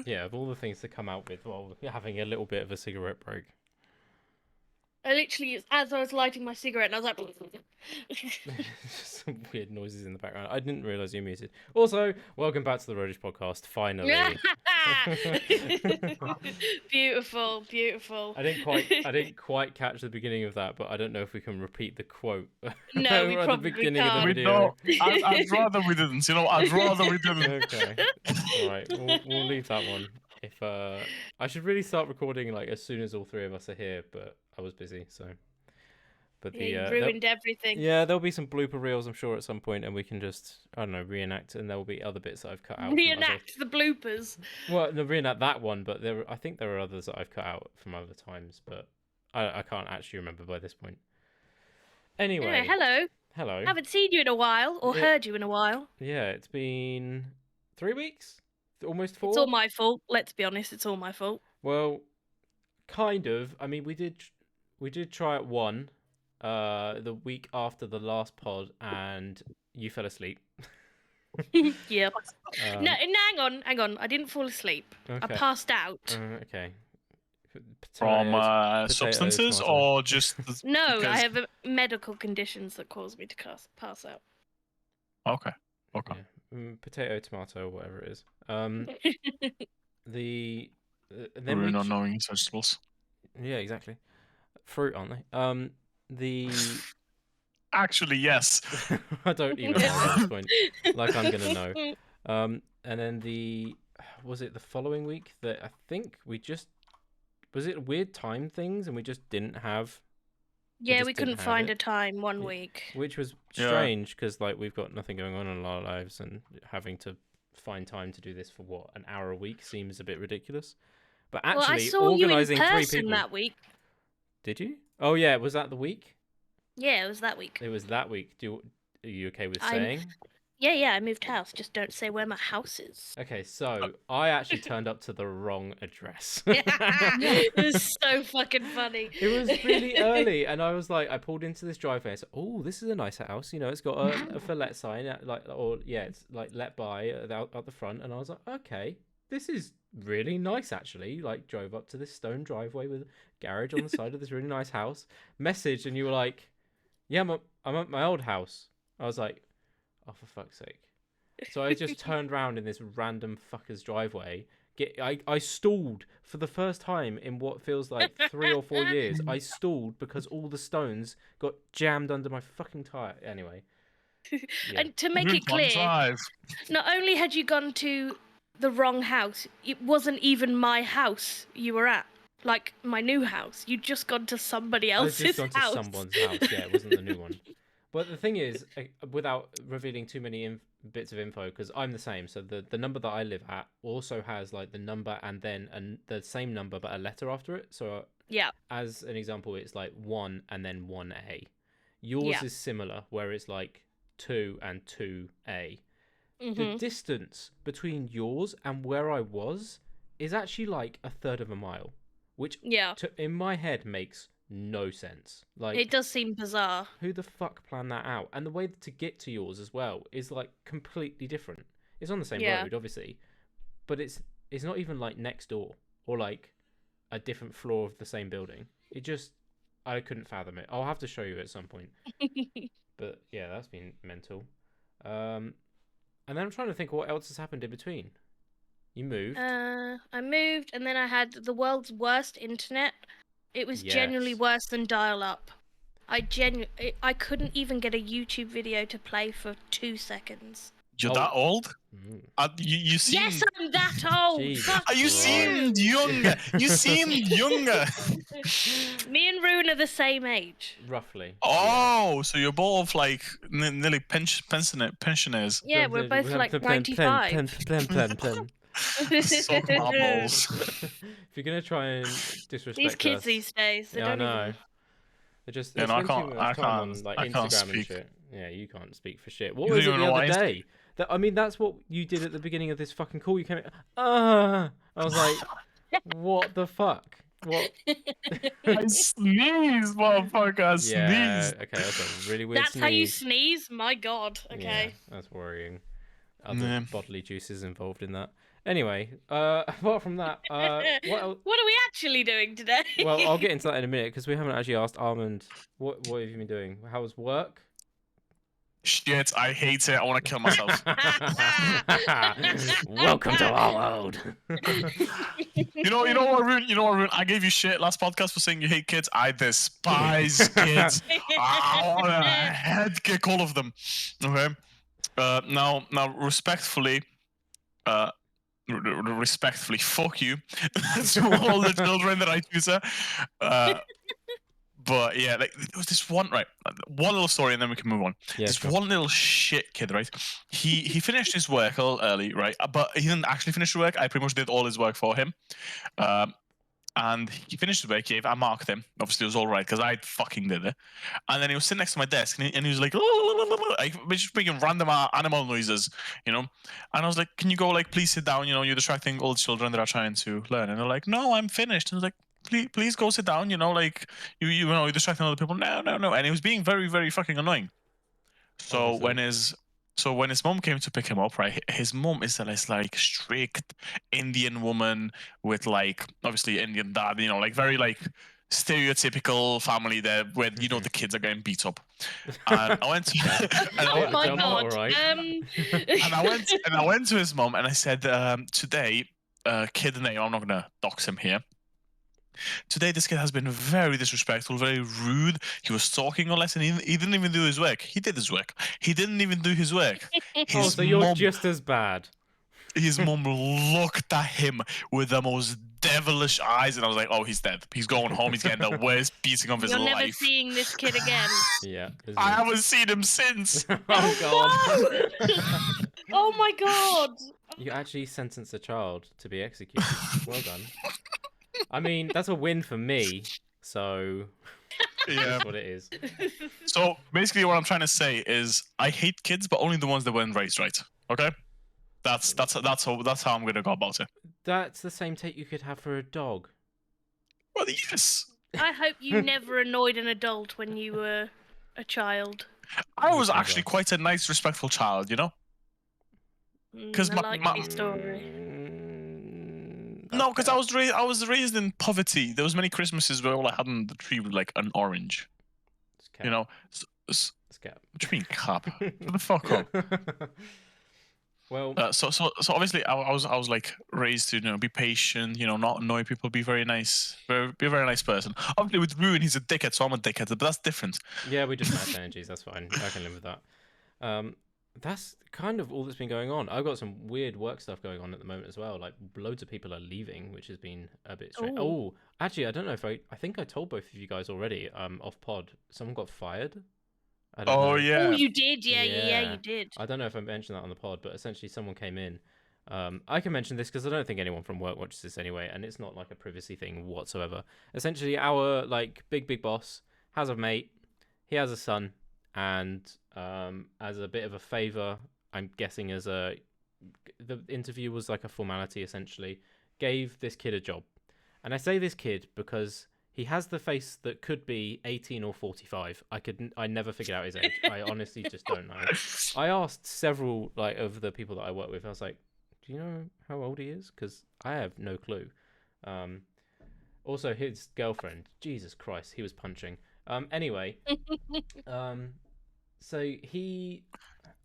Yeah, of all the things to come out with while having a little bit of a cigarette break. I literally, as I was lighting my cigarette, and I was like... Some weird noises in the background. I didn't realise you muted. Also, welcome back to the Roadish Podcast, finally. Beautiful, beautiful. I didn't quite catch the beginning of that, but I don't know if we can repeat the quote. No, we at probably the beginning can't. of the video. I'd rather we didn't. I'd rather we didn't. Okay. Alright, we'll leave that one. If I should really start recording like as soon as all three of us are here, but I was busy, so. But you ruined everything. Yeah, there'll be some blooper reels, I'm sure, at some point, and we can just, I don't know, reenact, and there will be other bits that I've cut out. Reenact the bloopers. Well, no, reenact that one, but I think there are others that I've cut out from other times, but I can't actually remember by this point. Anyway, hello. Hello. Haven't seen you in a while, or heard you in a while. Yeah, it's been 3 weeks? Almost 4? It's all my fault. Let's be honest, it's all my fault. Well, kind of. I mean, we did try it one. The week after the last pod, and you fell asleep. Yep. No, hang on. I didn't fall asleep. Okay. I passed out. Okay. From substances or just? No, I have medical conditions that cause me to pass out. Okay. Yeah. Potato, tomato, whatever it is. Then we're not knowing vegetables. Yeah, exactly. Fruit, aren't they? Actually, yes. I don't even know at this point. Like I'm gonna know. And then was it the following week that I think was it weird time things and we just didn't have. Yeah, we couldn't find a time one week. Which was strange because like we've got nothing going on in our lives and having to find time to do this for what, an hour a week seems a bit ridiculous. But actually, I saw organising you in 3 person people that week. Did you? Oh yeah, was that the week? Yeah, it was that week. It was that week. Are you okay with saying? Yeah, I moved house. Just don't say where my house is. Okay, so I actually turned up to the wrong address. It was so fucking funny. It was really early, and I was like, I pulled into this driveway. I said, "Oh, this is a nice house. You know, it's got a for let sign, it's like let by out the front." And I was like, "Okay, this is really nice, actually." Like, drove up to this stone driveway with a garage on the side of this really nice house. Messaged, and you were like, "Yeah, I'm at my old house." I was like, "Oh, for fuck's sake." So I just turned around in this random fucker's driveway. I stalled for the first time in what feels like 3 or 4 years. I stalled because all the stones got jammed under my fucking tyre. Anyway. Yeah. And to make it clear, not only had you gone to the wrong house, it wasn't even my house you were at. Like, my new house. You'd just gone to somebody else's house. I just gone to someone's house, yeah. It wasn't the new one. But the thing is, without revealing too many bits of info, because I'm the same, so the number that I live at also has like the number and then the same number but a letter after it. So yeah, as an example, it's like 1 and then 1A. Yours is similar, where it's like 2 and 2A. Mm-hmm. The distance between yours and where I was is actually like 1/3 of a mile, which in my head makes no sense. Like, it does seem bizarre. Who the fuck planned that out? And the way to get to yours as well is like completely different. It's on the same road, obviously, but it's not even like next door or like a different floor of the same building. I couldn't fathom it. I'll have to show you at some point. But yeah, that's been mental. And then I'm trying to think what else has happened in between. You moved. I moved, and then I had the world's worst internet. It was genuinely worse than dial-up. I couldn't even get a YouTube video to play for 2 seconds. You're that old? You seem... Yes, I'm that old! You seemed younger! You seemed younger! Me and Rune are the same age. Roughly. Oh, so you're both like nearly pensioners. Yeah, we're both like 95. So balls. If you're gonna try and disrespect these kids us, these days, they don't know. Even... They're just I can't on, like, Instagram can't speak. And shit. Yeah, you can't speak for shit. What was it the other day? I mean, that's what you did at the beginning of this fucking call. You came in, I was like, what the fuck? What? I sneezed, motherfucker. Sneeze. Yeah, okay, that's a really weird That's sneeze. how you sneeze? My God. Okay. Yeah, that's worrying. other bodily juices involved in that. Anyway, apart from that, what else? What are we actually doing today? Well, I'll get into that in a minute because we haven't actually asked Armand what have you been doing? How was work? Shit, I hate it. I want to kill myself. Welcome to our world. You know what, Rune? Rune? I gave you shit last podcast for saying you hate kids. I despise kids. I want to head kick all of them. Okay. Now, respectfully, fuck you to all the children that I tutor. But yeah, like there was this one little story, and then we can move on. Yeah, this one little shit kid, right? He finished his work a little early, right? But he didn't actually finish the work. I pretty much did all his work for him. And he finished his work. I marked him. Obviously, it was all right because I fucking did it. And then he was sitting next to my desk, and he was like, just making random animal noises, you know. And I was like, "Can you go, like, please sit down? You know, you're distracting all the children that are trying to learn." And they're like, "No, I'm finished." And I was like, Please go sit down, you know, like you know, you're distracting other people. No. And he was being very, very fucking annoying. So when his mom came to pick him up, right, his mom is this like strict Indian woman with like obviously Indian dad, you know, like very like stereotypical family there where you know the kids are getting beat up. And I went to Oh my god. And I went to his mom and I said, today, kid name, I'm not gonna dox him here. Today, this kid has been very disrespectful, very rude. He was talking or less, and he didn't even do his work. He did his work. He didn't even do his work. So you're just as bad. His mom looked at him with the most devilish eyes, and I was like, "Oh, he's dead. He's going home. He's getting the worst beating of his life." You're never seeing this kid again. Yeah. I haven't seen him since. Oh god. Oh my god. You actually sentenced a child to be executed. Well done. I mean, that's a win for me, so yeah, that's what it is. So basically, what I'm trying to say is, I hate kids, but only the ones that weren't raised right. Okay, that's how I'm gonna go about it. That's the same take you could have for a dog. Well, yes. I hope you never annoyed an adult when you were a child. I was actually quite a nice, respectful child, you know. Because my story. No, because I was raised in poverty. There was many Christmases where all I had on the tree was like an orange. You know. What do you mean cap? Shut the fuck up. Well, so obviously I was like raised to, you know, be patient, you know, not annoy people, be very nice, be a very nice person. Obviously with Rune, he's a dickhead, so I'm a dickhead, but that's different. Yeah, we just match energies. That's fine. I can live with that. That's kind of all that's been going on. I've got some weird work stuff going on at the moment as well. Like loads of people are leaving, which has been a bit strange. Oh, actually, I don't know if I think I told both of you guys already. Off pod, someone got fired. Oh yeah. Oh, you did. Yeah, you did. I don't know if I mentioned that on the pod, but essentially someone came in. I can mention this because I don't think anyone from work watches this anyway, and it's not like a privacy thing whatsoever. Essentially, our like big boss has a mate. He has a son. And as a bit of a favor, I'm guessing the interview was like a formality essentially, gave this kid a job. And I say this kid because he has the face that could be 18 or 45. I never figured out his age. I honestly just don't know. I asked several like of the people that I work with. I was like, "Do you know how old he is?" Because I have no clue. Also, his girlfriend. Jesus Christ, he was punching. Anyway. So he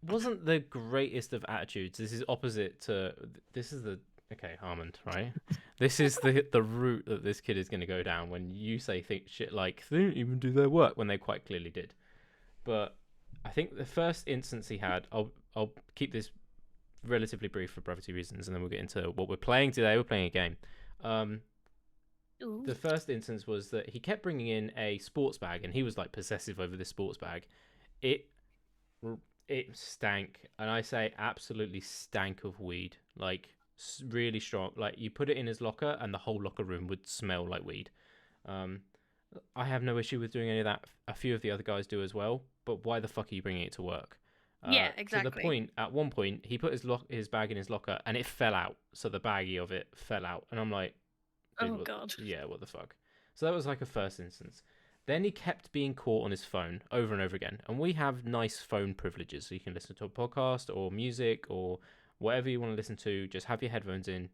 wasn't the greatest of attitudes. This is opposite to... This is the... Okay, Armand, right? This is the route that this kid is going to go down when you say shit like, they didn't even do their work, when they quite clearly did. But I think the first instance he had... I'll keep this relatively brief for brevity reasons, and then we'll get into what we're playing today. We're playing a game. The first instance was that he kept bringing in a sports bag, and he was like possessive over this sports bag. It stank, and I say absolutely stank of weed, like really strong. Like you put it in his locker and the whole locker room would smell like weed. I have no issue with doing any of that. A few of the other guys do as well, but why the fuck are you bringing it to work? Yeah, exactly. To the point, at one point, he put his bag in his locker and it fell out. So the baggie of it fell out, and I'm like, God. Yeah, what the fuck? So that was like a first instance. Then he kept being caught on his phone over and over again. And we have nice phone privileges. So you can listen to a podcast or music or whatever you want to listen to, just have your headphones in.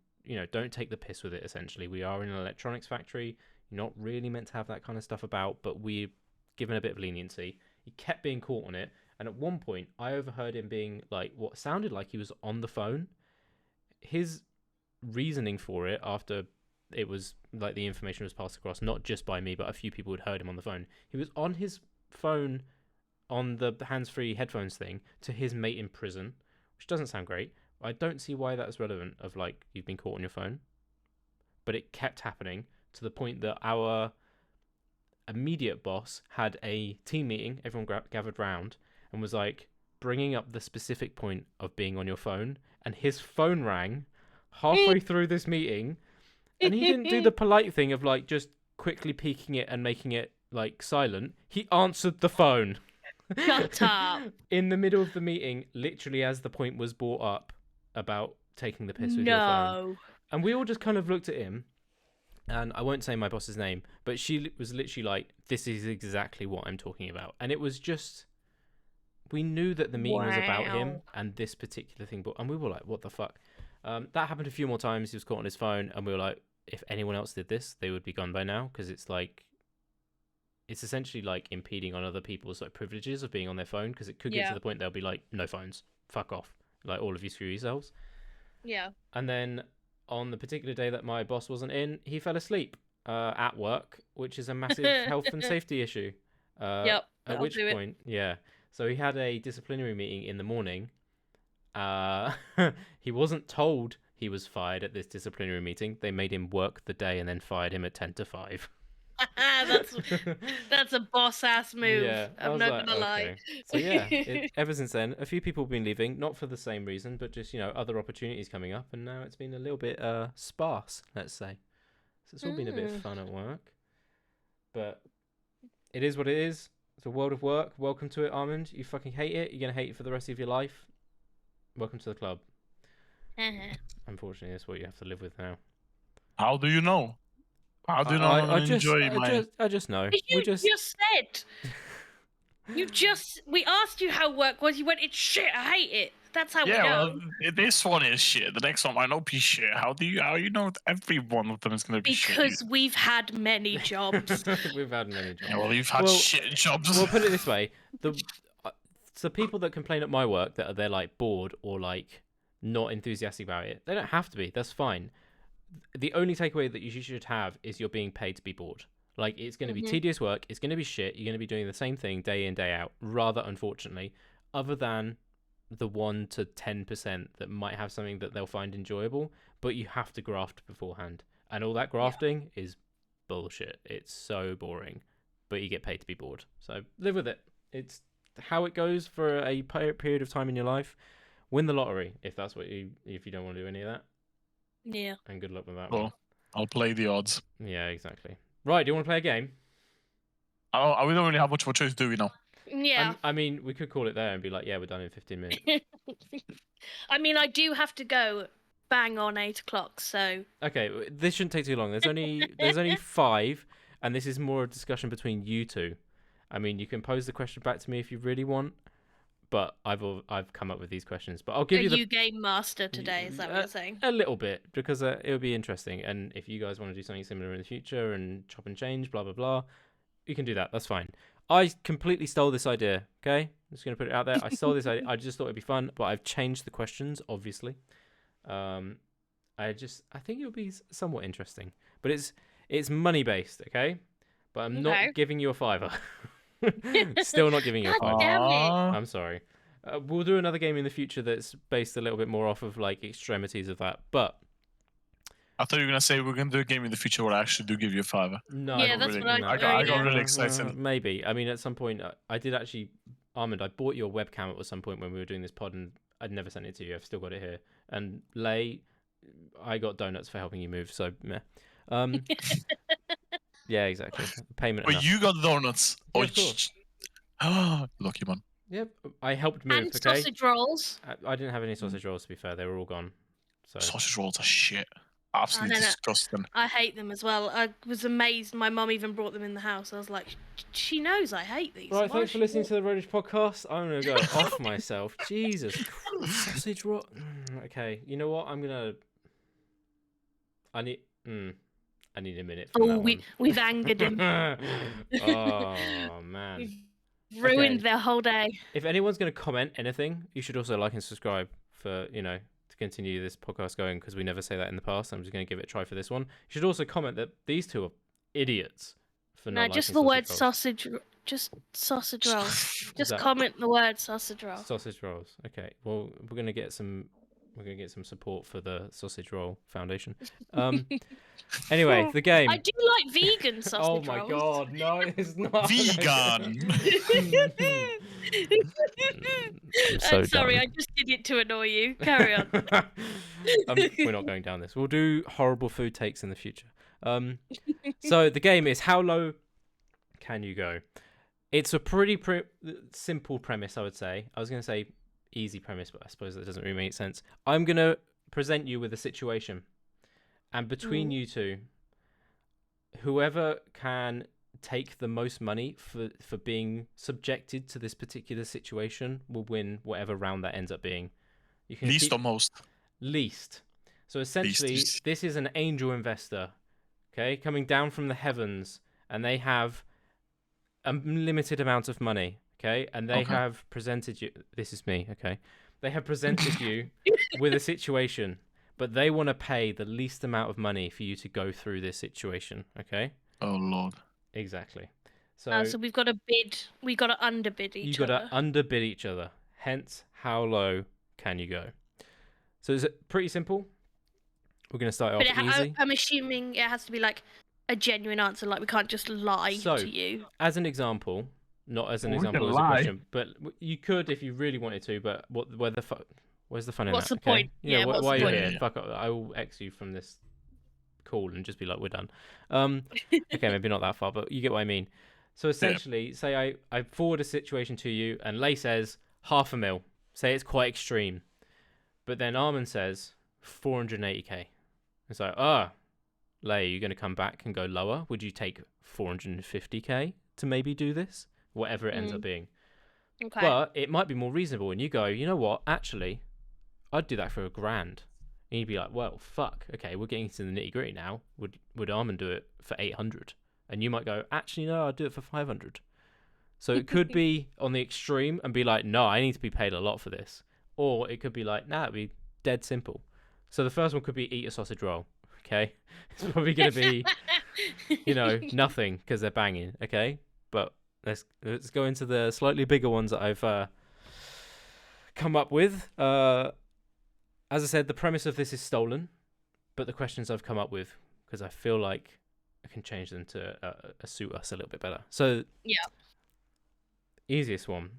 Don't take the piss with it, essentially. We are in an electronics factory. You're not really meant to have that kind of stuff about, but we're given a bit of leniency. He kept being caught on it, and at one point, I overheard him being like, what sounded like he was on the phone. His reasoning for it, after it was like the information was passed across, not just by me, but a few people had heard him on the phone. He was on his phone on the hands-free headphones thing to his mate in prison, which doesn't sound great. I don't see why that's relevant of like you've been caught on your phone, but it kept happening to the point that our immediate boss had a team meeting, everyone gathered round, and was like bringing up the specific point of being on your phone, and his phone rang halfway through this meeting, and he didn't do the polite thing of like just quickly peeking it and making it like silent. He answered the phone. Shut up. In the middle of the meeting, literally as the point was brought up about taking the piss with your phone. And we all just kind of looked at him, and I won't say my boss's name, but she was literally like, this is exactly what I'm talking about. And it was just, we knew that the meeting was about him and this particular thing, and we were like, what the fuck? That happened a few more times. He was caught on his phone, and we were like, if anyone else did this, they would be gone by now, because it's essentially like impeding on other people's like privileges of being on their phone, because it could get to the point they'll be like, no phones, fuck off, like all of you screw yourselves. Yeah. And then on the particular day that my boss wasn't in, he fell asleep at work, which is a massive health and safety issue. Yep. At which point, so he had a disciplinary meeting in the morning. He wasn't told he was fired at this disciplinary meeting. They made him work the day and then fired him at 10 to 5. That's a boss ass move. Yeah, I'm not gonna lie. So ever since then, a few people have been leaving, not for the same reason, but just other opportunities coming up, and now it's been a little bit sparse, let's say. So it's all been a bit of fun at work, but it is what it is. It's a world of work. Welcome to it, Armand. You fucking hate it. You're gonna hate it for the rest of your life. Welcome to the club. Unfortunately, that's what you have to live with now. How do you know? How do you know I just know. You just said. We asked you how work was. You went, it's shit. I hate it. That's how we know. Well, this one is shit. The next one might not be shit. How you know every one of them is going to be shit? Because we've had many jobs. We've had many jobs. Yeah, well, you've had shit jobs. Well, put it this way: the people that complain at my work that they're like bored or like not enthusiastic about it, they don't have to be. That's fine. The only takeaway that you should have is you're being paid to be bored. Like, it's going to be tedious work. It's going to be shit. You're going to be doing the same thing day in, day out, rather unfortunately, other than the 1 to 10% that might have something that they'll find enjoyable, but you have to graft beforehand. And all that grafting is bullshit. It's so boring, but you get paid to be bored. So live with it. It's how it goes for a period of time in your life. Win the lottery if you don't want to do any of that. Yeah. And good luck with that. Well, I'll play the odds. Yeah, exactly. Right, do you want to play a game? Oh, we don't really have much of a choice, do we now? Yeah. I mean, we could call it there and be like, yeah, we're done in 15 minutes. I mean, I do have to go bang on 8 o'clock, so... Okay, this shouldn't take too long. There's only 5, and this is more a discussion between you two. I mean, you can pose the question back to me if you really want, but I've come up with these questions. But I'll give you the... Are you game master today, is that what you're saying? A little bit, because it'll be interesting. And if you guys want to do something similar in the future and chop and change, blah, blah, blah, you can do that. That's fine. I completely stole this idea, okay? I'm just going to put it out there. I stole this idea. I just thought it'd be fun, but I've changed the questions, obviously. I think it'll be somewhat interesting. But it's money-based, okay? But I'm not giving you a $5. Still not giving you a $5. Damn it. I'm sorry. We'll do another game in the future that's based a little bit more off of like extremities of that. But I thought you were gonna say we're gonna do a game in the future where I actually do give you a $5. No, yeah, that's what I got really excited. Maybe. I mean, at some point, I did actually, Armand, I bought your webcam at some point when we were doing this pod, and I'd never sent it to you. I've still got it here. And Ley, I got donuts for helping you move. So meh. Yeah, exactly. Payment. But you got donuts. Yeah, of course. Lucky man. Yep, I helped move. And okay. sausage rolls. I didn't have any sausage rolls, to be fair. They were all gone. So sausage rolls are shit. Absolutely disgusting. I hate them as well. I was amazed. My mum even brought them in the house. I was like, she knows I hate these. Right, thanks for listening to the Roadish Podcast. I'm going to go off myself. Jesus Christ, sausage roll. Okay, you know what? I need a minute from that one. We've angered him. Oh man. We've ruined their whole day. If anyone's going to comment anything, you should also like and subscribe for, to continue this podcast going, because we never say that in the past. I'm just going to give it a try for this one. You should also comment that these two are idiots for not liking just the word rolls. sausage. Just sausage rolls. Just comment the word sausage roll. Sausage rolls. Okay. Well, we're going to get some support for the Sausage Roll Foundation. Anyway, the game. I do like vegan sausage rolls. Oh my god, no, it's not vegan. I'm sorry, I just did it to annoy you. Carry on. We're not going down this. We'll do horrible food takes in the future. So the game is how low can you go? It's a pretty simple premise, I would say. I was going to say easy premise, but I suppose that doesn't really make sense. I'm going to present you with a situation, and between you two, whoever can take the most money for being subjected to this particular situation will win whatever round that ends up being. You can least or most? Least. So essentially, this is an angel investor, okay, coming down from the heavens, and they have a limited amount of money. Okay, and they have presented you. This is me. Okay, they have presented you with a situation, but they want to pay the least amount of money for you to go through this situation. Okay. Oh Lord. Exactly. So we've got to bid. We've got to underbid each other. You got to underbid each other. Hence, how low can you go? So is it pretty simple? We're going to start off easy. I'm assuming it has to be like a genuine answer. Like we can't just lie to you. As an example. Not as an example, as a question, but you could if you really wanted to. But where's the fun in that? What's the point? Yeah, why are you here? Yeah. Fuck up. I will X you from this call and just be like, we're done. Okay, maybe not that far, but you get what I mean. So essentially, say I forward a situation to you, and Ley says $500,000. Say it's quite extreme, but then Armand says 480k. It's like, Ley, you're going to come back and go lower? Would you take 450k to maybe do this? Whatever it ends up being. Okay. But it might be more reasonable, and you go, you know what, actually, I'd do that for $1,000. And you'd be like, well, fuck, okay, we're getting into the nitty gritty now. Would Armand do it for 800? And you might go, actually, no, I'd do it for 500. So it could be on the extreme and be like, no, I need to be paid a lot for this. Or it could be like, nah, it'd be dead simple. So the first one could be eat a sausage roll, okay? It's probably going to be, nothing because they're banging, okay? But let's go into the slightly bigger ones that I've come up with. As I said, the premise of this is stolen, but the questions I've come up with, because I feel like I can change them to suit us a little bit better. So, easiest one.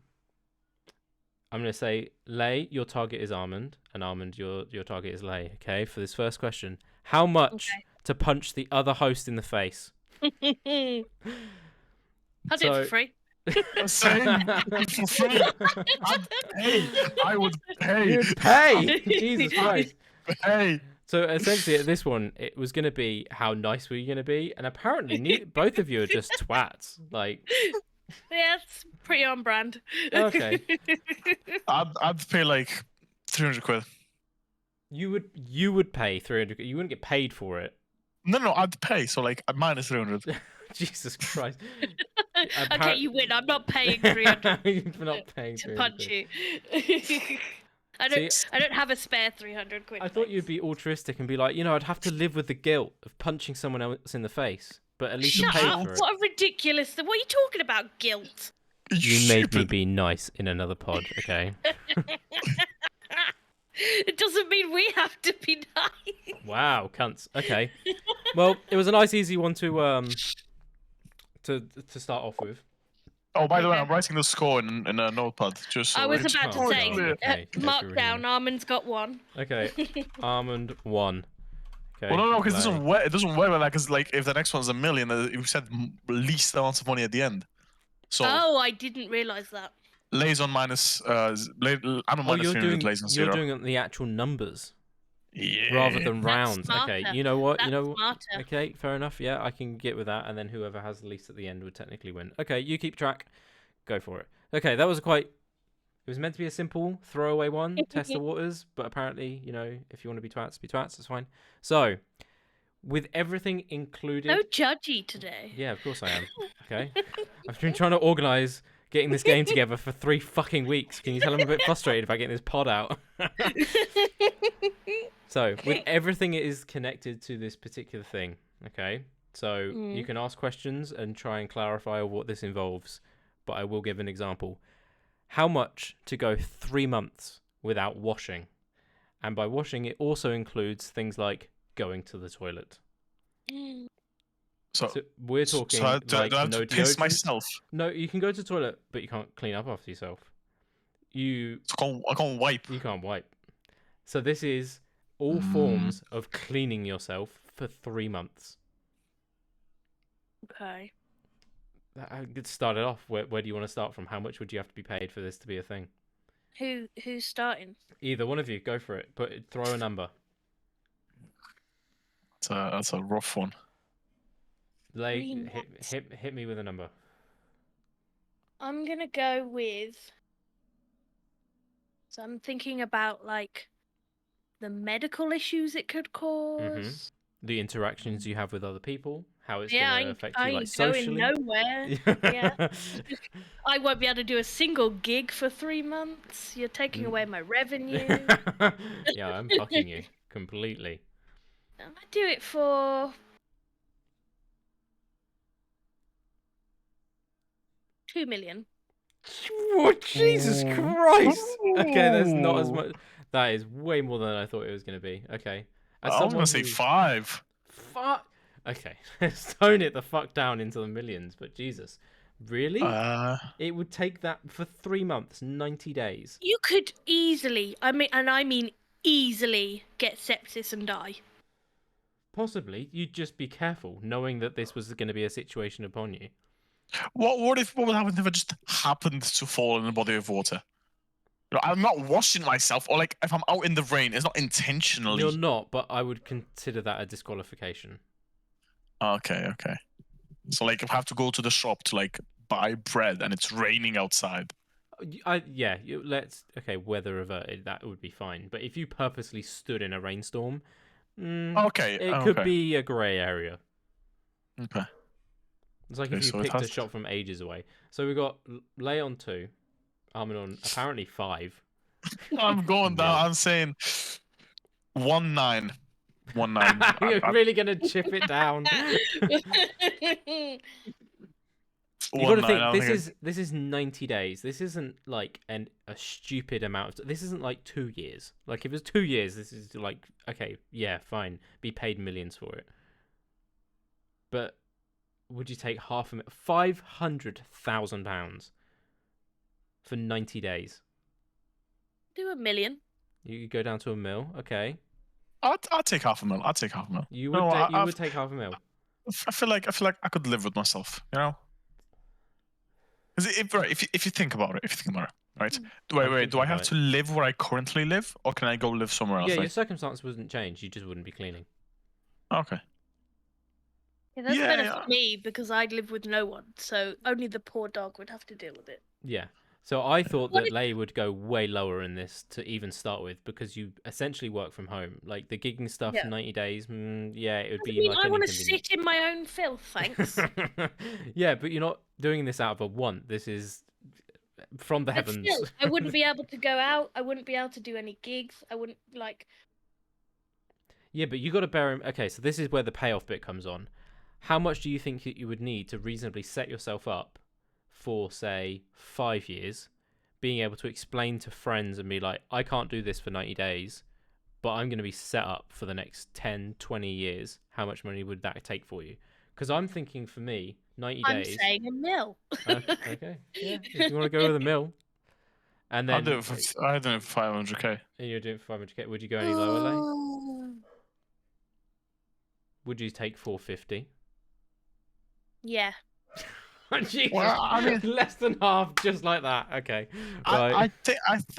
I'm going to say, Ley, your target is Armand, and Armand, your target is Ley, okay? For this first question. How much to punch the other host in the face? I'll do it for free. Same. For free. I would pay. You'd pay? Jesus Christ. Pay. So essentially at this one, it was going to be how nice were you going to be? And apparently both of you are just twats. Like, yeah, it's pretty on brand. Okay. I'd pay like 300 quid. You would pay 300. You wouldn't get paid for it. No, I'd pay. So like minus 300. Jesus Christ. Okay, you win. I'm not paying 300. You're not paying 300 to punch you. I don't have a spare 300 quid. I thought you'd be altruistic and be like, I'd have to live with the guilt of punching someone else in the face, but at least you paid for it. What a ridiculous thing. What are you talking about, guilt? You made me be nice in another pod, okay? It doesn't mean we have to be nice. Wow, cunts. Okay. Well, it was a nice, easy one to start off with. Oh, by the way, I'm writing the score in a notepad. Just so I was about to say, okay. mark down. Armand's got 1. Okay, Armand 1. Okay. Well, no, because it doesn't work like that. Because like, if the next one's $1 million, you said least amount of money at the end. So. Oh, I didn't realize that. Ley's on minus. I'm on minus 300. Ley's on 0. You're doing the actual numbers. Yeah. Rather than rounds. Okay, you know what? Smarter. Okay, fair enough. Yeah, I can get with that. And then whoever has the least at the end would technically win. Okay, you keep track. Go for it. Okay, that was It was meant to be a simple throwaway one, test the waters, but apparently, if you want to be twats, it's fine. So, with everything included... No judgy today. Yeah, of course I am. Okay. I've been trying to organise getting this game together for 3 fucking weeks. Can you tell I'm a bit frustrated about getting this pod out? So, with everything it is connected to this particular thing, okay? So, you can ask questions and try and clarify what this involves, but I will give an example. How much to go 3 months without washing? And by washing, it also includes things like going to the toilet. So we're talking do I have no to piss deodorant. myself? No, you can go to the toilet, but you can't clean up after yourself. I can't wipe. You can't wipe. So this is all forms of cleaning yourself for 3 months. Okay. I could start it off. Where do you want to start from? How much would you have to be paid for this to be a thing? Who's starting? Either one of you, go for it. Throw a number. That's a rough one. Ley, hit me with a number. I'm gonna go with. So I'm thinking about like the medical issues it could cause. The interactions you have with other people, how it's Yeah, going to affect I you, like ain't socially. going nowhere. Yeah. I won't be able to do a single gig for 3 months. You're taking away my revenue. Yeah, I'm fucking you completely. I do it for 2 million. Oh, Jesus Christ! Okay, that's not as much. That is way more than I thought it was going to be. Okay. I was going to say 5. Fuck. Okay, let's tone it the fuck down into the millions. But Jesus, really? It would take that for 3 months, 90 days. You could easily, I mean easily, get sepsis and die. Possibly. You'd just be careful, knowing that this was going to be a situation upon you. What would happen if I just happened to fall in a body of water? I'm not washing myself, or like if I'm out in the rain, it's not intentionally. You're not, but I would consider that a disqualification. Okay. So like if I have to go to the shop to like buy bread and it's raining outside. Weather averted, that would be fine. But if you purposely stood in a rainstorm, it could be a grey area. Okay. It's like if you picked a shop from ages away. So we got Ley on 2, Armagedon apparently 5. I'm going down. I'm saying 19. 19. You're really gonna chip it down. You got to think this is 90 days. This isn't like a stupid amount of. This isn't like 2 years. Like if it was 2 years, this is like okay, yeah, fine, be paid millions for it. But would you take £500,000 for 90 days? Do 1 million. You go down to $1 million, okay. I'd take $500,000. I'd take $500,000. You would take $500,000. I feel like I could live with myself, you know. If you think about it, right? Do I have to live where I currently live, or can I go live somewhere else? Yeah, your circumstance wouldn't change. You just wouldn't be cleaning. Okay. Yeah, that's benefit me because I'd live with no one, so only the poor dog would have to deal with it. Yeah. So I thought that Ley would go way lower in this to even start with because you essentially work from home. Like the gigging stuff, 90 days, it would be like I want to sit in my own filth, thanks. Yeah, but you're not doing this out of a want. This is from the heavens. Still, I wouldn't be able to go out. I wouldn't be able to do any gigs. I wouldn't like... Yeah, but you got to bear in... Okay, so this is where the payoff bit comes on. How much do you think you would need to reasonably set yourself up for, say, 5 years, being able to explain to friends and be like, I can't do this for 90 days, but I'm going to be set up for the next 10, 20 years. How much money would that take for you? Because I'm thinking for me, 90 days... I'm saying $1 million. Okay, yeah, if you want to go with $1 million. And then... I'll do it for 500k. And you're doing it for 500k. Would you go any lower, Ley? Would you take 450? Yeah. Jesus. Well, I mean, less than half, just like that. Okay. Right.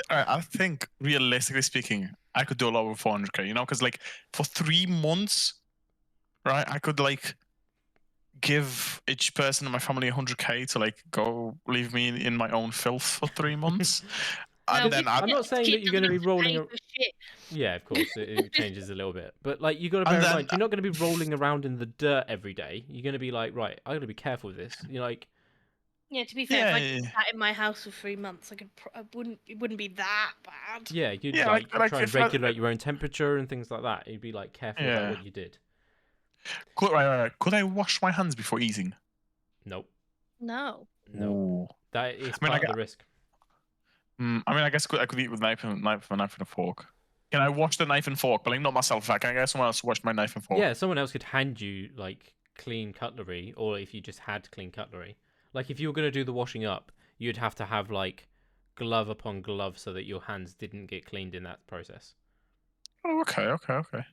I think, realistically speaking, I could do a lot with 400k. You know, because like for 3 months, right? I could like give each person in my family 100k to like go leave me in my own filth for 3 months. And then I'm not saying that you're going to be rolling. Shit. Yeah, of course, it changes a little bit. But like, you got to bear in mind, you're not going to be rolling around in the dirt every day. You're going to be like, right, I got to be careful with this. You're like. Yeah, to be fair, if I did that in my house for 3 months, it wouldn't be that bad. Yeah, you'd try and regulate your own temperature and things like that. You'd be like careful about what you did. Could I wash my hands before eating? Nope. No. That is part of the risk. I mean, I guess I could eat with a knife and a fork. Can I wash the knife and fork? But like, not myself. Can I get someone else to wash my knife and fork? Yeah, someone else could hand you like clean cutlery, or if you just had clean cutlery. Like if you were going to do the washing up, you'd have to have like glove upon glove so that your hands didn't get cleaned in that process. Oh, okay.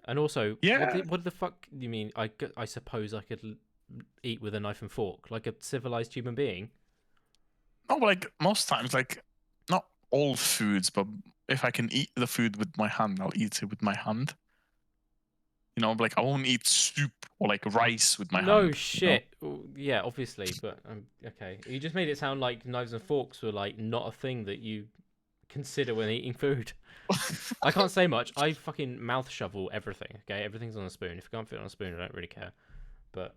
And also, yeah. What the fuck do you mean? I suppose I could eat with a knife and fork like a civilized human being. No, but like most times, like not all foods, but if I can eat the food with my hand, I'll eat it with my hand. You know, like I won't eat soup or like rice with my hand. No shit. You know? Yeah, obviously, but okay. You just made it sound like knives and forks were like not a thing that you consider when eating food. I can't say much. I fucking mouth shovel everything. Okay, everything's on a spoon. If I can't fit it on a spoon, I don't really care. But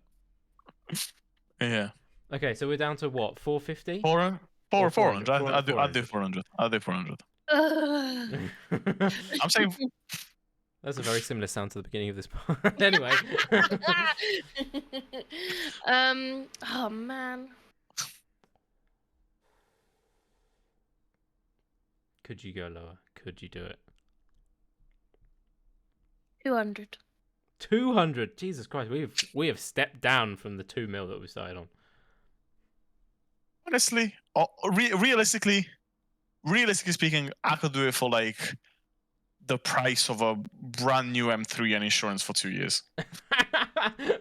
yeah. Okay, so we're down to what? 450? 400. I'll do 400. I'll do 400. I'm saying. That's a very similar sound to the beginning of this part. Anyway. Oh man. Could you go lower? Could you do it? 200. 200. Jesus Christ, we have stepped down from the 2 mil that we started on. Honestly, realistically speaking, I could do it for like the price of a brand new M3 and insurance for 2 years.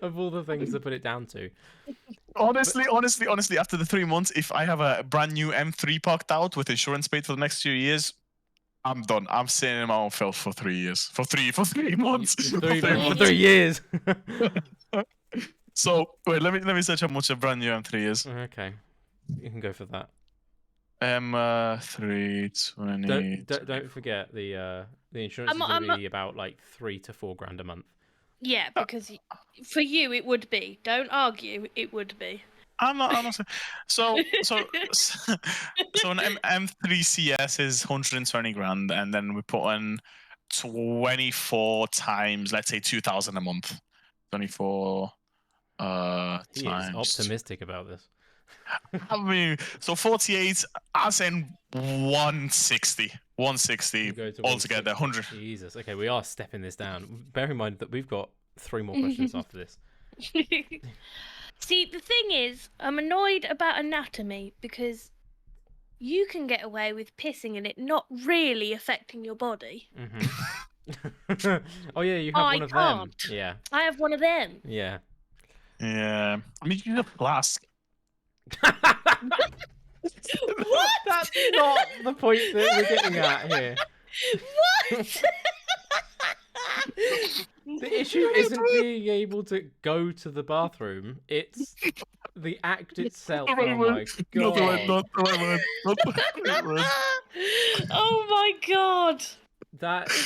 Of all the things to put it down to. Honestly, after the 3 months, if I have a brand new M3 parked out with insurance paid for the next 2 years, I'm done. I'm sitting in my own filth for 3 years. For 3 months. For 3 years. So wait, let me search how much a brand new M3 is. Okay, you can go for that. M320. Don't forget the insurance is going to be about like $3,000 to $4,000 a month. Yeah, because for you it would be. Don't argue. It would be. I'm not. So an M3 CS is 120 grand, and then we put in 24 times, let's say 2,000 a month. 24 He times. is optimistic about this. I mean, so 48. I'm saying 160. 160 altogether. 100. Jesus. Okay, we are stepping this down. Bear in mind that we've got 3 more questions after this. See, the thing is, I'm annoyed about anatomy because you can get away with pissing and it not really affecting your body. Mm-hmm. Oh yeah, you have one of them. Yeah. I have one of them. Yeah. Yeah. I mean, you need a flask. What? That's not the point that we're getting at here. What? The issue isn't being able to go to the bathroom, it's the act itself. Oh my god. Not the right word. Oh my god.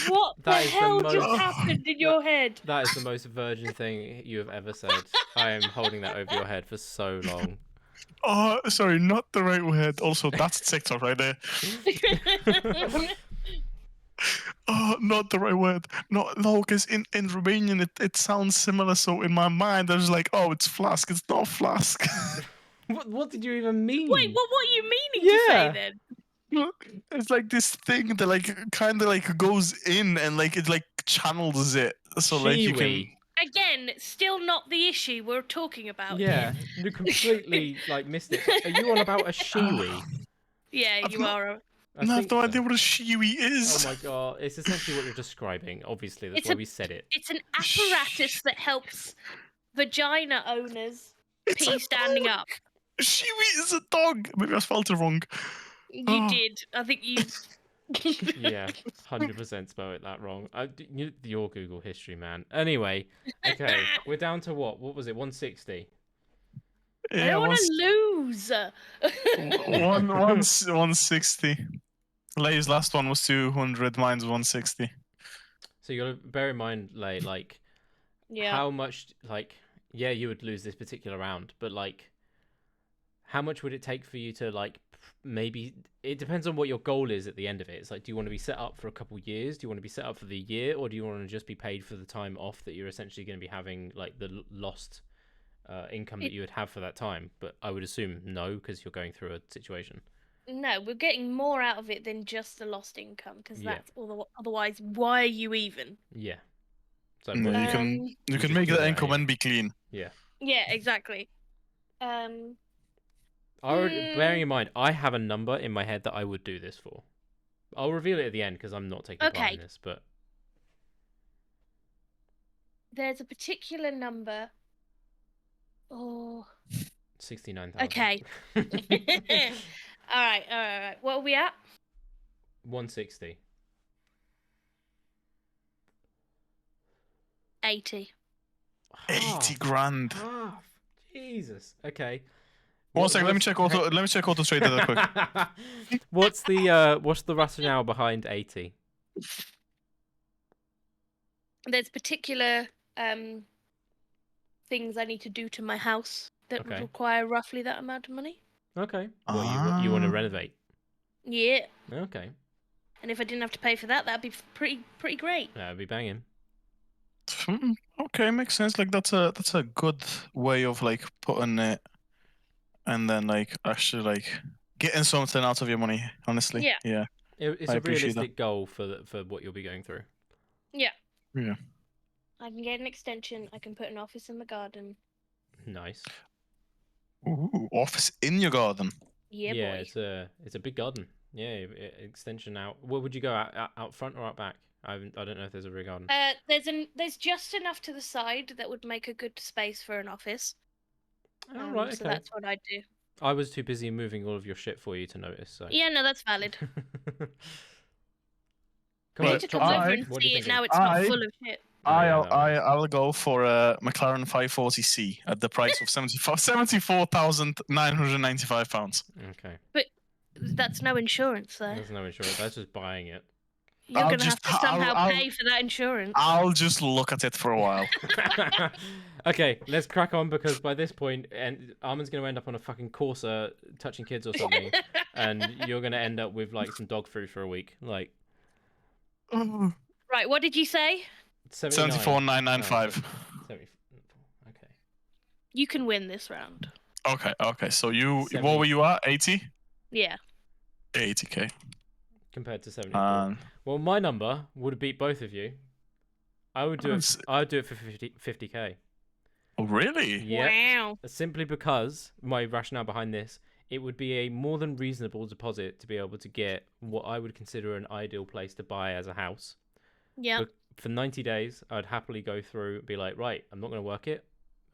What the hell just happened in your head? That is the most virgin thing you have ever said. I am holding that over your head for so long. Oh, sorry, not the right word. Also, that's TikTok right there. Oh, not the right word. No, because in Romanian it sounds similar. So in my mind, I was like, oh, it's flask. It's not flask. What did you even mean? Wait, what are you meaning to say then? It's like this thing that like kind of like goes in and like it like channels it. So like you can. Again, still not the issue we're talking about. Yeah, here. you completely like missed it. Are you on about a shiwi? Yeah, you are. I have no idea what a shiwi is. Oh my god, it's essentially what you're describing. Obviously, that's why we said it. It's an apparatus that helps vagina owners pee standing up. Shiwi is a dog. Maybe I spelled it wrong. You did. I think you. Yeah, 100% spelled it that wrong. Your Google history, man. Anyway, okay, we're down to what? What was it? 160. I don't want to lose. 160. Ley's last one was 200, mine's 160. So you got to bear in mind, like how much, like, yeah, you would lose this particular round, but like, how much would it take for you to like maybe? It depends on what your goal is at the end of it. It's like, do you want to be set up for a couple years? Do you want to be set up for the year, or do you want to just be paid for the time off that you're essentially going to be having, like the lost income that you would have for that time? But I would assume no, because you're going through a situation. No, we're getting more out of it than just the lost income, because that's otherwise, why are you even? Yeah. So you can make the income and be clean. Yeah. Yeah, exactly. Bearing in mind, I have a number in my head that I would do this for. I'll reveal it at the end because I'm not taking part in this, but there's a particular number. Oh. 69,000. Okay. All right. What are we at? 160. 80. 80 grand. Jesus. Okay. One second. Let me check auto trade that quick. What's the rationale behind 80? There's particular things I need to do to my house that would require roughly that amount of money. Okay. Well, you want to renovate? Yeah. Okay. And if I didn't have to pay for that, that'd be pretty great. That'd be banging. Okay, makes sense. Like that's a good way of like putting it, and then like actually like getting something out of your money. Honestly, yeah. It's a realistic goal for what you'll be going through. Yeah. Yeah. I can get an extension. I can put an office in the garden. Nice. Ooh, office in your garden. Yeah, boy. It's a big garden. Yeah, extension out. Where would you go, out front or out back? I don't know if there's a rear garden. There's just enough to the side that would make a good space for an office. Oh, right, okay. So that's what I'd do. I was too busy moving all of your shit for you to notice. So. Yeah, no, that's valid. Come on, to come over and see it now. It's not full of shit. I'll go for a McLaren 540C at the price of £74,995. Okay. But that's no insurance, though. That's no insurance. That's just buying it. You're going to have to somehow pay for that insurance. I'll just look at it for a while. Okay, let's crack on, because by this point, Armin's going to end up on a fucking Corsa touching kids or something, and you're going to end up with like some dog food for a week. Like. Right, what did you say? 74,995. Okay. You can win this round. Okay. So what were you at? 80? Yeah. 80k. Compared to 74. Well, my number would beat both of you. I would do it. I'd do it for 50k. Oh, really? Yeah. Wow. Simply because my rationale behind this, it would be a more than reasonable deposit to be able to get what I would consider an ideal place to buy as a house. Yeah. But for 90 days, I'd happily go through and be like, right, I'm not going to work it.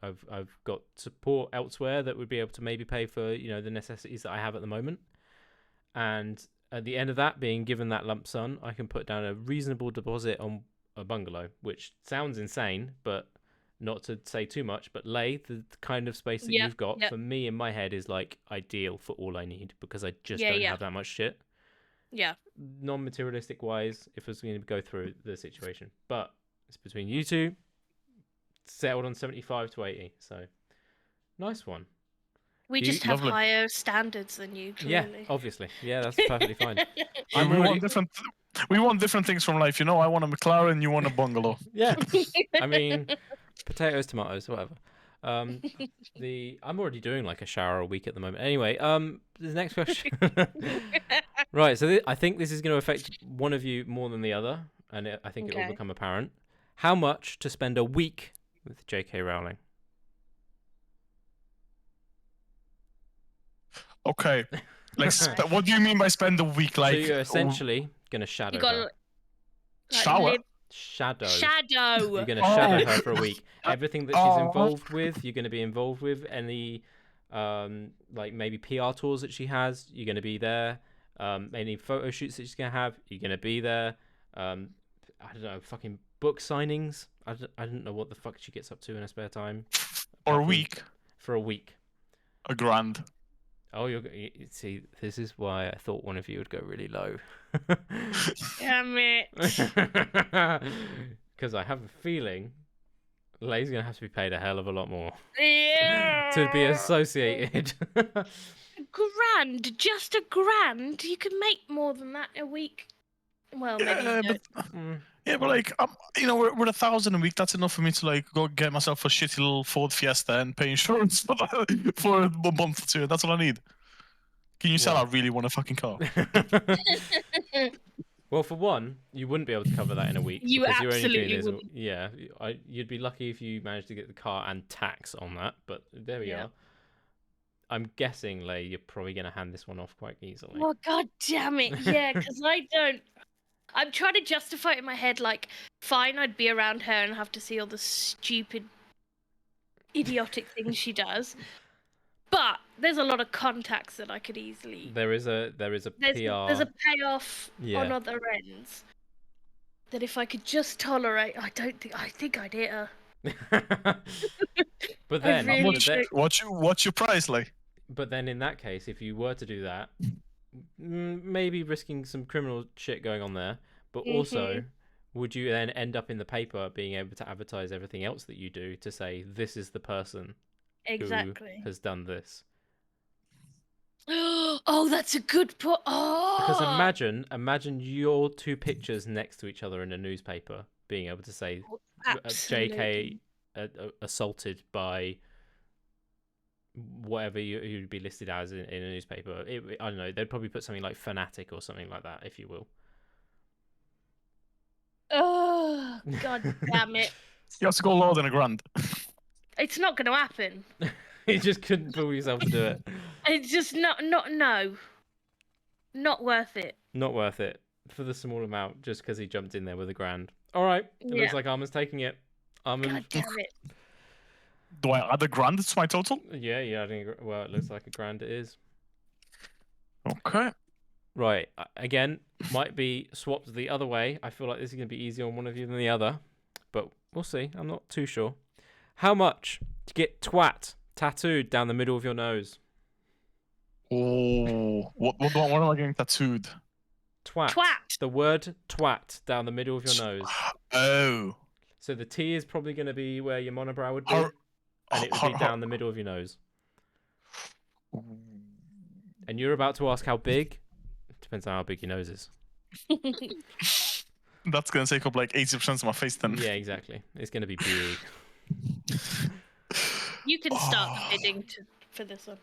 I've got support elsewhere that would be able to maybe pay for, the necessities that I have at the moment. And at the end of that, being given that lump sum, I can put down a reasonable deposit on a bungalow, which sounds insane, but not to say too much. But Ley, the kind of space that you've got, for me in my head, is like ideal for all I need, because I just don't have that much shit. Yeah. Non-materialistic wise, if I was going to go through the situation. But it's between you two. Settled on 75 to 80. So, nice one. We just have higher standards than you, clearly. Yeah, obviously. Yeah, that's perfectly fine. We want different things from life. I want a McLaren, you want a bungalow. Yeah. I mean, potatoes, tomatoes, whatever. I'm already doing like a shower a week at the moment. Anyway, the next question. Right, so I think this is going to affect one of you more than the other, and I think it will become apparent. How much to spend a week with J.K. Rowling? Okay. Like, what do you mean by spend a week? Like, so you're essentially going to shadow her. Shower? Shadow. You're going to shadow her for a week. Everything that she's involved with, you're going to be involved with. Any, like maybe PR tours that she has, you're going to be there. Any photo shoots that she's going to have, you're going to be there. I don't know, fucking book signings. I don't know what the fuck she gets up to in her spare time. For a week. For a week. $1,000. Oh, see, this is why I thought one of you would go really low. Damn it. Because I have a feeling Ley's going to have to be paid a hell of a lot more Yeah. to be associated. £1,000, just £1,000. You can make more than that a week. Well, maybe you don't. But like, with 1,000 a week, that's enough for me to like go get myself a shitty little Ford Fiesta and pay insurance for a month or two. That's all I need. Can you tell I really want a fucking car? Well, for one, you wouldn't be able to cover that in a week. You because absolutely you're only doing wouldn't. Yeah, you'd be lucky if you managed to get the car and tax on that. But there we are. I'm guessing, Ley, you're probably going to hand this one off quite easily. Oh, god damn it. Yeah, because I don't. I'm trying to justify it in my head, like, fine, I'd be around her and have to see all the stupid, idiotic things she does. But there's a lot of contacts that I could easily. There is a PR. There's a payoff on other ends. That if I could just tolerate, I think I'd hit her. But then, really what's your price, like? But then, in that case, if you were to do that, maybe risking some criminal shit going on there, but also, would you then end up in the paper being able to advertise everything else that you do to say this is the person who has done this? Oh, that's a good point. Oh. Because imagine your two pictures next to each other in a newspaper, being able to say JK assaulted by whatever you'd be listed as in a newspaper. I don't know. They'd probably put something like fanatic or something like that, if you will. Oh, god damn it! You have to go lower than £1,000. It's not going to happen. You just couldn't pull yourself to do it. It's just not worth it. Not worth it for the small amount, just because he jumped in there with £1,000. All right, it looks like Armin's taking it. Armin, god damn it! Do I add £1,000 to my total? Yeah. I think. Well, it looks like £1,000 it is. Okay. Right. Again, might be swapped the other way. I feel like this is going to be easier on one of you than the other, but we'll see. I'm not too sure. How much to get twat tattooed down the middle of your nose? Oh, what am I getting tattooed? Twat. The word twat down the middle of your nose. Oh. So the T is probably going to be where your monobrow would be, and it would be down the middle of your nose. And you're about to ask how big? Depends on how big your nose is. That's going to take up like 80% of my face then. Yeah, exactly. It's going to be big. You can start the bidding for this one.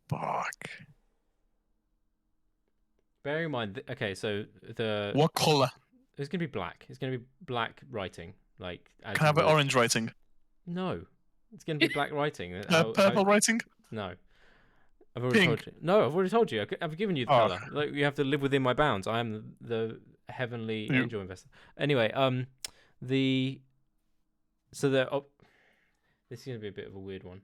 Fuck. Bear in mind, so what color? It's gonna be black. It's gonna be black writing. Like, can I have an orange writing? No, it's gonna be black writing. Purple writing? No, I've already told you. No, I've already told you. I've given you the color. Like, you have to live within my bounds. I am the heavenly angel investor. Anyway, this is gonna be a bit of a weird one.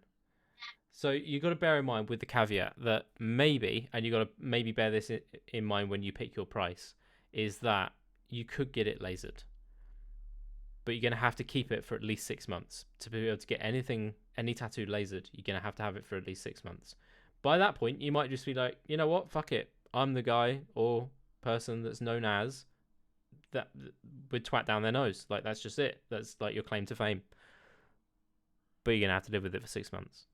So you got to bear in mind with the caveat that maybe, and you got to maybe bear this in mind when you pick your price, is that you could get it lasered, but you're going to have to keep it for at least 6 months to be able to get any tattoo lasered. You're going to have it for at least 6 months. By that point, you might just be like, you know what, fuck it, I'm the guy or person that's known as that would twat down their nose. Like, that's just it. That's like your claim to fame. But you're going to have to live with it for 6 months.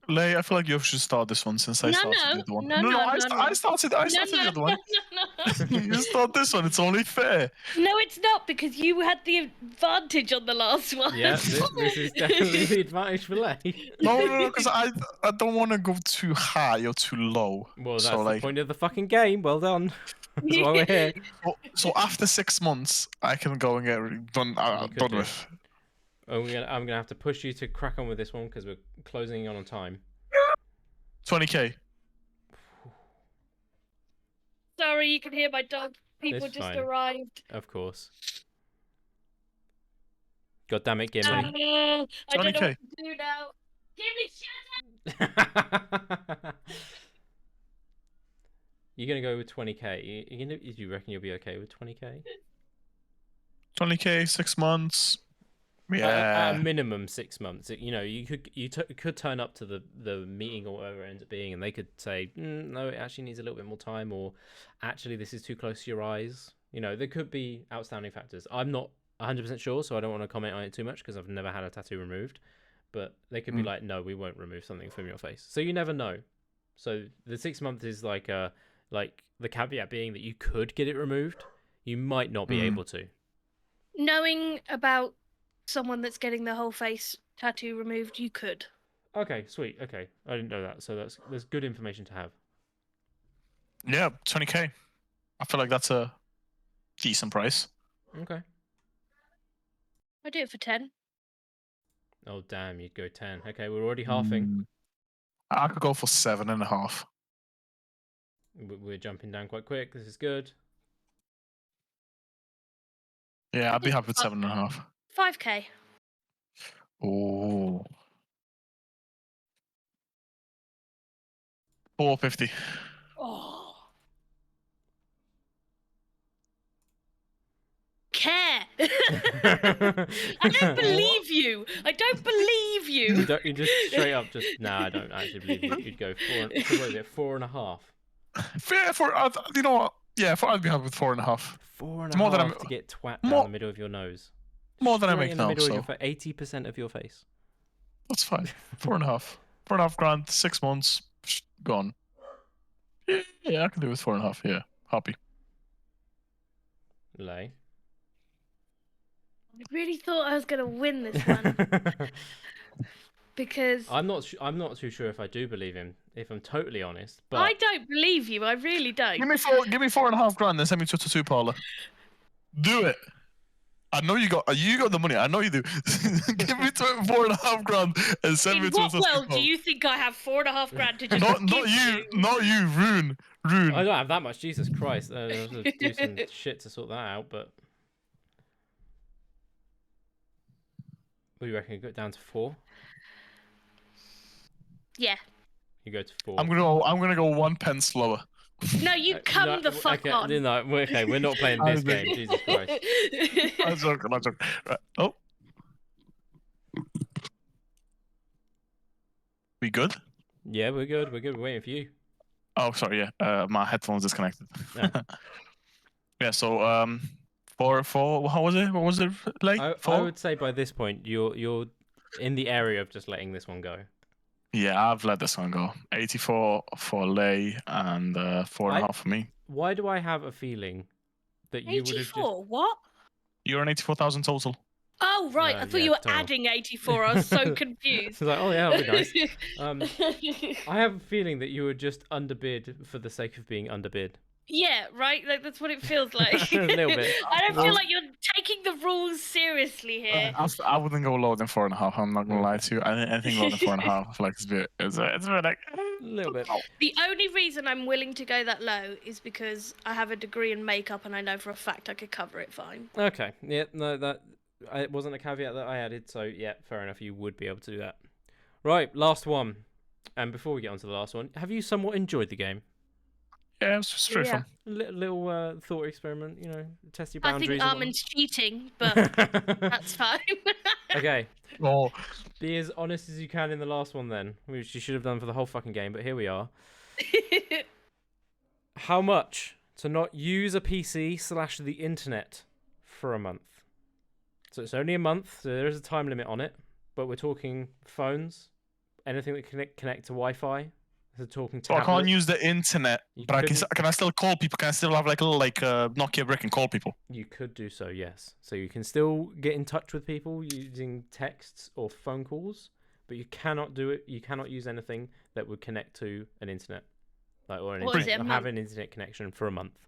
Ley, I feel like you should start this one since I started the other one. I started the other one. You start this one. It's only fair. No, it's not, because you had the advantage on the last one. Yeah, this is definitely the advantage for Ley. No, because I don't want to go too high or too low. Well, that's the point of the fucking game. Well done. That's why we're here. So after 6 months, I can go and get done with. I'm gonna have to push you to crack on with this one because we're closing on time. 20k. Sorry, you can hear my dog. People just arrived. Of course. God damn it, Gimli. I don't know what to do now. Gimli, shut up! You're gonna go with 20k. You reckon you'll be okay with 20k? 20k, 6 months. Yeah. At a minimum 6 months. You could turn up to the meeting or whatever it ends up being, and they could say, no, it actually needs a little bit more time, or actually this is too close to your eyes. There could be outstanding factors. I'm not 100% sure, so I don't want to comment on it too much because I've never had a tattoo removed. But they could be like, no, we won't remove something from your face. So you never know. So the 6 months is like the caveat being that you could get it removed. You might not be able to. Knowing about someone that's getting their whole face tattoo removed, you could. Okay, sweet. Okay, I didn't know that. So that's good information to have. Yeah, 20k. I feel like that's a decent price. Okay. I'd do it for 10. Oh damn, you'd go 10. Okay, we're already halving. I could go for 7.5. We're jumping down quite quick. This is good. Yeah, I'd be happy with 7.5. 5k. Oh. 450. Oh. Care. I don't believe you. I don't believe you. You just straight up I don't actually believe you. You'd go 4.5. Yeah, you know what? Yeah, I'd be happy with 4.5. 4.5 to get twat down the middle of your nose. More than I Straight make in the now, middle so. of your 80% of your face. That's fine. 4.5. 4.5 grand, 6 months, gone. Yeah, I can do it with 4.5. Yeah, happy. Ley. I really thought I was going to win this one. Because I'm not too sure if I do believe him, if I'm totally honest. But I don't believe you. I really don't. Give me 4.5 grand, then send me to a tattoo parlor. Do it. I know you got the money. I know you do. Give me 4.5 grand and send me to a tattoo parlor. In what world do you think I have 4.5 grand to just not you, Rune. I don't have that much. Jesus Christ, I have to do some shit to sort that out. But what do you reckon? You go down to 4? Yeah. You go to 4. I'm gonna go 1 pence slower. No, you come the fuck on. No, okay, we're not playing this game. Jesus Christ. I'm joking. Right. Oh. We good? Yeah, we're good. We're waiting for you. Oh, sorry. Yeah, my headphones disconnected. No. Yeah. So for how was it? What was it like? I would say by this point you're in the area of just letting this one go. Yeah, I've let this one go. 84 for Ley and 4.5 for me. Why do I have a feeling that you would have 84? What? You're an 84,000 total. Oh right, I thought you were adding 84. I was so confused. I was like, oh yeah, that'll be nice. I have a feeling that you were just underbid for the sake of being underbid. Yeah, right. Like that's what it feels like. A little bit. I don't feel like you're taking the rules seriously here. I wouldn't go lower than 4.5. I'm not gonna lie to you. Anything lower than 4.5, I feel like it's a bit like a little bit. The only reason I'm willing to go that low is because I have a degree in makeup and I know for a fact I could cover it fine. Okay. Yeah. No, it wasn't a caveat that I added. So yeah, fair enough. You would be able to do that. Right. Last one. And before we get on to the last one, have you somewhat enjoyed the game? Yeah, it's just straight fun. Little thought experiment, test your boundaries. I think Armin's cheating, but that's fine. Okay. Oh. Be as honest as you can in the last one then, which you should have done for the whole fucking game, but here we are. How much to not use a PC / the internet for a month? So it's only a month, so there is a time limit on it, but we're talking phones, anything that connect to Wi-Fi. So talking I can't use the internet, but can I still call people? Can I still have like a little Nokia brick and call people? You could do so, yes. So you can still get in touch with people using texts or phone calls, but you cannot do it. You cannot use anything that would connect to an internet, or have an internet connection for a month.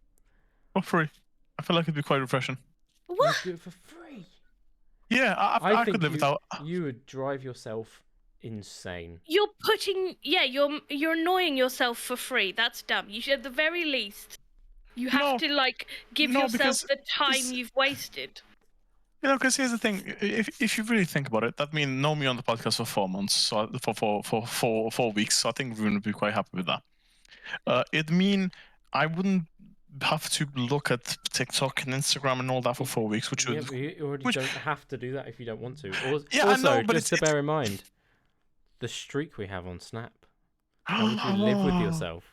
For free. I feel like it'd be quite refreshing. What? You do it for free? Yeah, I could live without. You would drive yourself insane. You're you're annoying yourself for free. That's dumb. You should, at the very least, you have to give yourself the time you've wasted. Because here's the thing: if you really think about it, that means know me on the podcast for 4 months, so for 4 weeks. So I think Rune would be quite happy with that. It'd mean I wouldn't have to look at TikTok and Instagram and all that for 4 weeks, which Yeah, would. but you already don't have to do that if you don't want to. Yeah, I Also, know, but just to bear in mind, the streak we have on Snap. How would you live with yourself?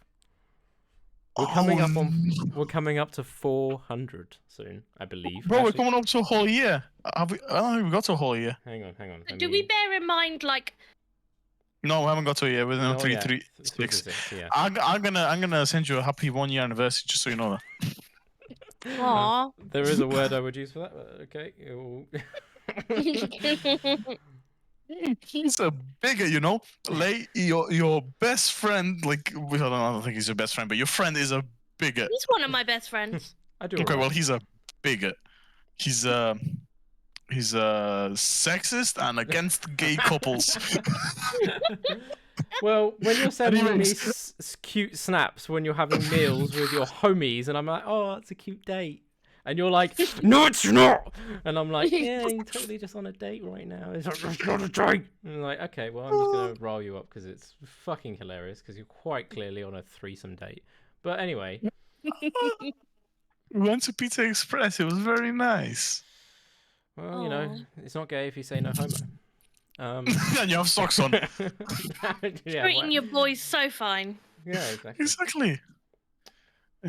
We're coming up to 400 soon, I believe. Bro, we're coming up to a whole year. I don't think we got to a whole year. Hang on. Do we bear in mind like? No, we haven't got to a year. We're Not three, yet. three, 3 to six. 6, yeah. I'm gonna send you a happy 1 year anniversary, just so you know that. Aww. There is a word I would use for that, but okay. He's a bigot, you know. Ley, your best friend, like I don't think he's your best friend, but your friend is a bigot. He's one of my best friends. I do. Okay, alright. well, he's a bigot. He's sexist and against gay couples. Well, when you're sending me Anyways. cute snaps when you're having meals with your homies, and I'm like, oh, it's a cute date. And you're like, no, it's not. And I'm like, yeah, you're totally just on a date right now. It's not a date. And I'm like, okay, well, I'm just going to rile you up because it's fucking hilarious because you're quite clearly on a threesome date. But anyway. We went to Pizza Express. It was very nice. Well, you know, it's not gay if you say no homo. And you have socks on. Yeah, Treating your boys so fine. Yeah, exactly. Exactly.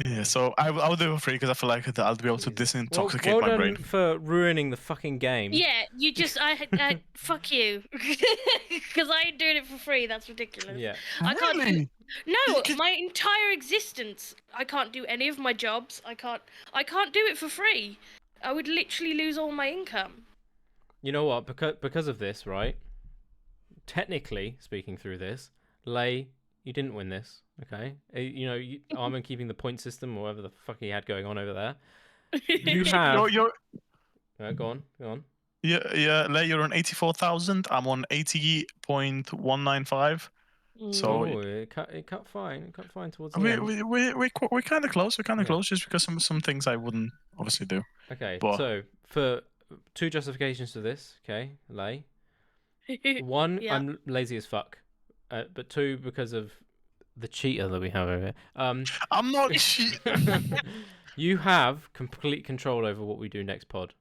Yeah, so I'll do it for free because I feel like I'll be able to disintoxicate well my done brain. for ruining the fucking game. Yeah, you just I fuck you, because I ain't doing it for free. That's ridiculous. Yeah. I can't. Really? No, my entire existence. I can't do any of my jobs. I can't do it for free. I would literally lose all my income. You know what? Because of this, right? Technically speaking, through this, Ley, you didn't win this. Okay, you know, Armin keeping the point system or whatever the fuck he had going on over there. You have. You're... Go on. Yeah, Ley, you're on 84,000. I'm on 80.195. So it cut fine. It cut fine towards the we're kind of close. We're kind of close, just because some things I wouldn't obviously do. Okay, but... so for 2 justifications to this, okay, Ley. 1, Yeah. I'm lazy as fuck, but 2, because of the cheater that we have over here. I'm not cheating. You have complete control over what we do next pod.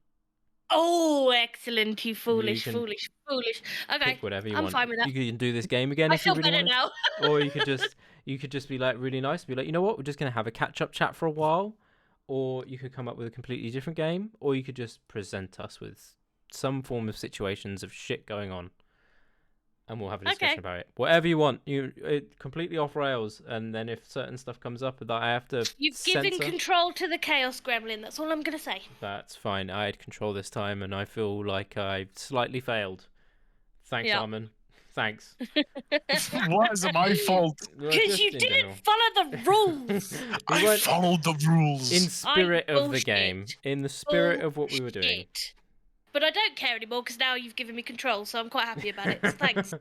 Oh, excellent! You foolish. can Okay, Pick whatever you I'm want. fine with that. You can do this game again I if you feel really better want. now. Or you could just be like really nice and be like, you know what, we're just gonna have a catch-up chat for a while. Or you could come up with a completely different game, or you could just present us with some form of situations of shit going on, and we'll have a discussion about it. Whatever you want. Completely off rails, and then if certain stuff comes up that I have to You've given censor, control to the Chaos Gremlin. That's all I'm gonna say. that's fine. I had control this time, and I feel like I slightly failed. Thanks, Yeah. Armin. Thanks. Why is it my fault? Because you didn't follow the rules. I followed the rules. In spirit of the Bullshit. game, in the spirit of what we were doing. Bullshit. But I don't care anymore because now you've given me control, so I'm quite happy about it. So thanks.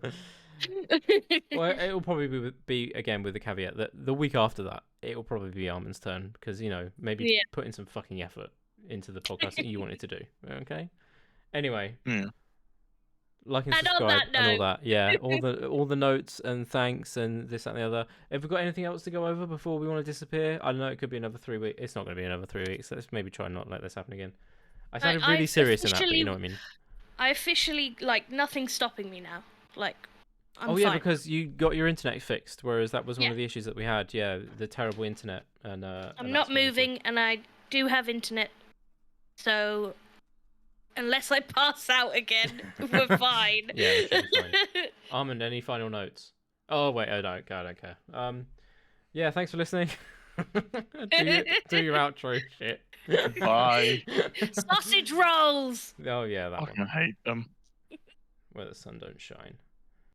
Well, it'll probably be again with the caveat that the week after that, it'll probably be Armin's turn because, you know, maybe putting some fucking effort into the podcast that you wanted to do. Okay. Anyway. Yeah. Like and And on subscribe that and all note. that. Yeah. All the notes and thanks and this, that, and the other. Have we got anything else to go over before we want to disappear? I don't know. It could be another 3 weeks. It's not going to be another 3 weeks. Let's maybe try and not let this happen again. I sounded really serious in that, but you know what I mean. I officially, like, nothing's stopping me now. Like, I'm Oh yeah, fine. because you got your internet fixed, whereas that was one of the issues that we had. Yeah, the terrible internet and. I'm not moving, and I do have internet, so unless I pass out again, we're fine. Yeah, it should be fine. Armand, any final notes? Oh wait, I don't care. Yeah, thanks for listening. do your outro shit. Bye. Sausage rolls. Oh yeah, that I one. hate them. Where the sun don't shine.